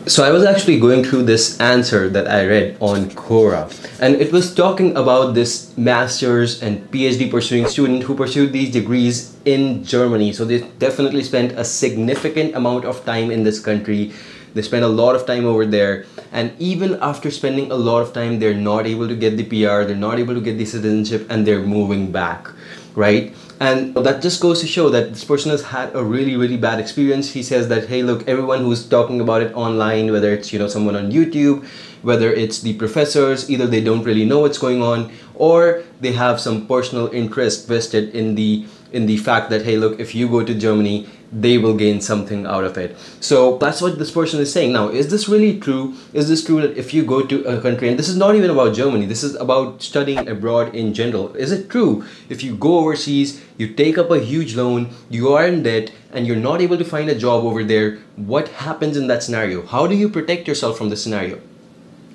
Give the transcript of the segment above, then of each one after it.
So I was actually going through this answer that I read on Quora, and it was talking about this master's and PhD pursuing student who pursued these degrees in Germany. So they definitely spent a significant amount of time in this country. They spent a lot of time over there, and even after spending a lot of time, they're not able to get the PR, they're not able to get the citizenship, and they're moving back, right? And that just goes to show that this person has had a really bad experience. He says that, hey, look, everyone who's talking about it online, whether it's, someone on YouTube, whether it's the professors, either they don't really know what's going on, or they have some personal interest vested in the fact that, hey, look, if you go to Germany, they will gain something out of it. So that's what this person is saying. Now, is this really true? Is this true that if you go to a country, and this is not even about Germany, this is about studying abroad in general, is it true if you go overseas, you take up a huge loan, you are in debt, and you're not able to find a job over there, what happens in that scenario? How do you protect yourself from this scenario?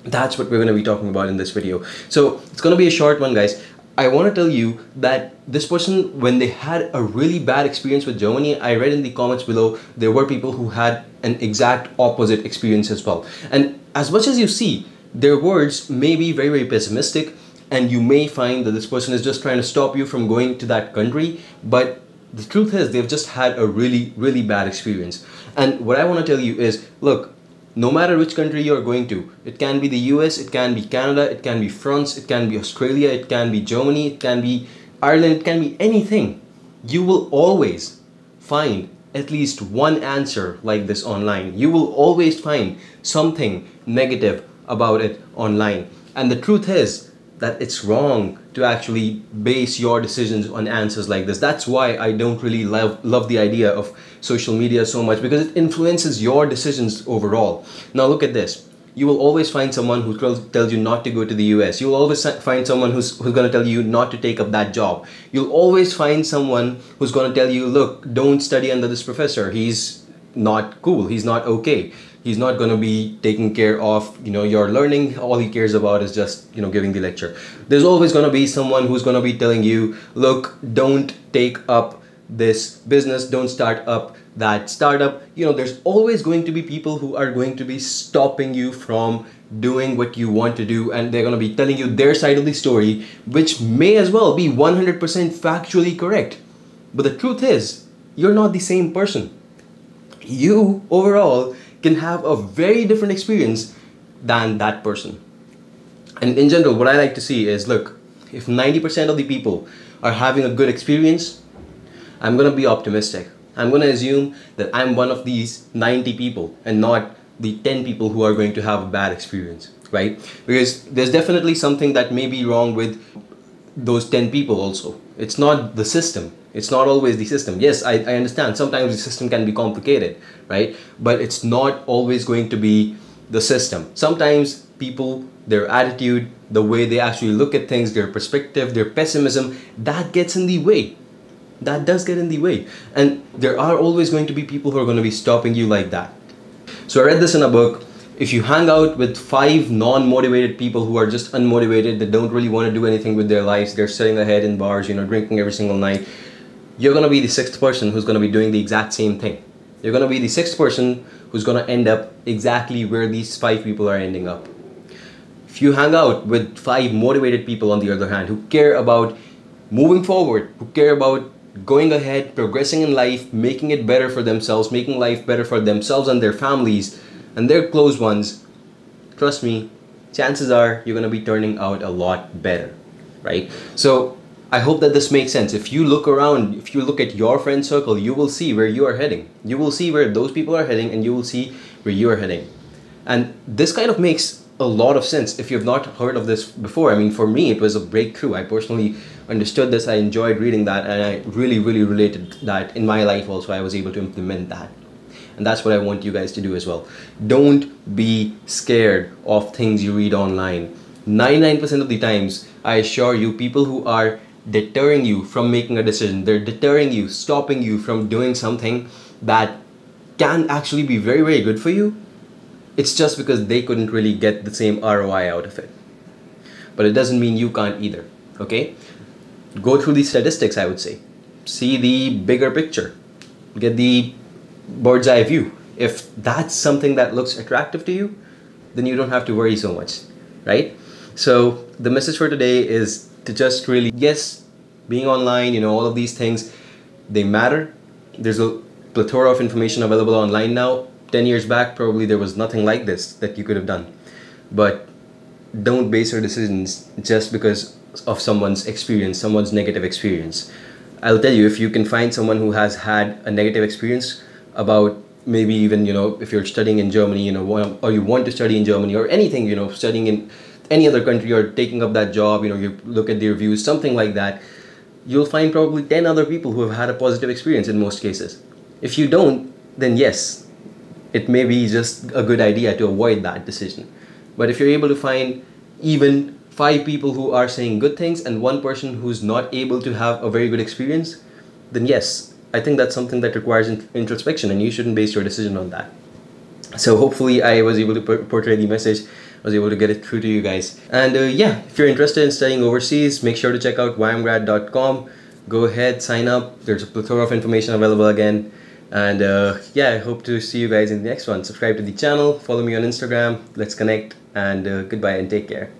That's what we're going to be talking about in this video. So it's going to be a short one, guys. I want to tell you that this person, when they had a really bad experience with Germany, I read in the comments below, there were people who had an exact opposite experience as well. And as much as you see, their words may be very pessimistic, and you may find that this person is just trying to stop you from going to that country. But the truth is, they've just had a really bad experience. And what I want to tell you is, look, no matter which country you're going to, it can be the US, it can be Canada, it can be France, it can be Australia, it can be Germany, it can be Ireland, it can be anything. You will always find at least one answer like this online. You will always find something negative about it online. And the truth is that it's wrong to actually base your decisions on answers like this. That's why I don't really love the idea of social media so much, because it influences your decisions overall. Now look at this. You will always find someone who tells you not to go to the US. You'll always find someone who's going to tell you not to take up that job. You'll always find someone who's going to tell you, look, don't study under this professor. He's not cool. He's not okay. He's not going to be taking care of, your learning. All he cares about is just, giving the lecture. There's always going to be someone who's going to be telling you, look, don't take up this business, don't start up that startup. There's always going to be people who are going to be stopping you from doing what you want to do, and they're going to be telling you their side of the story, which may as well be 100% factually correct. But the truth is, you're not the same person. You overall can have a very different experience than that person. And in general, what I like to see is, look, if 90% of the people are having a good experience, I'm going to be optimistic. I'm going to assume that I'm one of these 90 people and not the 10 people who are going to have a bad experience, right? Because there's definitely something that may be wrong with those 10 people also. It's not the system. It's not always the system. Yes, I understand. Sometimes the system can be complicated, right? But it's not always going to be the system. Sometimes people, their attitude, the way they actually look at things, their perspective, their pessimism, that gets in the way. That does get in the way. And there are always going to be people who are going to be stopping you like that. So I read this in a book. If you hang out with 5 non-motivated people who are just unmotivated, that don't really want to do anything with their lives, they're sitting ahead in bars, drinking every single night, you're going to be the 6th person who's going to be doing the exact same thing. You're going to be the 6th person who's going to end up exactly where these 5 people are ending up. If you hang out with 5 motivated people, on the other hand, who care about moving forward, who care about going ahead, progressing in life, making it better for themselves, making life better for themselves and their families and their close ones, trust me, chances are you're going to be turning out a lot better, right? So I hope that this makes sense. If you look around, if you look at your friend circle, you will see where you are heading. You will see where those people are heading, and you will see where you are heading. And this kind of makes a lot of sense if you've not heard of this before. I mean, for me, it was a breakthrough. I personally understood this. I enjoyed reading that, and I really related that in my life also. I was able to implement that. And that's what I want you guys to do as well. Don't be scared of things you read online. 99% of the times, I assure you, people who are deterring you from making a decision, they're deterring you, stopping you from doing something that can actually be very good for you, it's just because they couldn't really get the same ROI out of it. But it doesn't mean you can't either, okay? Go through the statistics, I would say. See the bigger picture. Get the bird's eye view. If that's something that looks attractive to you, then you don't have to worry so much, right? So the message for today is to just really, yes, being online, all of these things, they matter. There's a plethora of information available online now. 10 years back, probably there was nothing like this that you could have done. But don't base your decisions just because of someone's experience, someone's negative experience. I'll tell you, if you can find someone who has had a negative experience about maybe even, if you're studying in Germany, or you want to study in Germany or anything, studying in any other country or taking up that job, you look at the reviews, something like that, you'll find probably 10 other people who have had a positive experience in most cases. If you don't, then yes, it may be just a good idea to avoid that decision. But if you're able to find even 5 people who are saying good things and 1 person who's not able to have a very good experience, then yes, I think that's something that requires introspection, and you shouldn't base your decision on that. So hopefully I was able to portray the message, I was able to get it through to you guys. And yeah, if you're interested in studying overseas, make sure to check out YMGrad.com. Go ahead, sign up. There's a plethora of information available again. And yeah, I hope to see you guys in the next one. Subscribe to the channel, follow me on Instagram, let's connect, and goodbye and take care.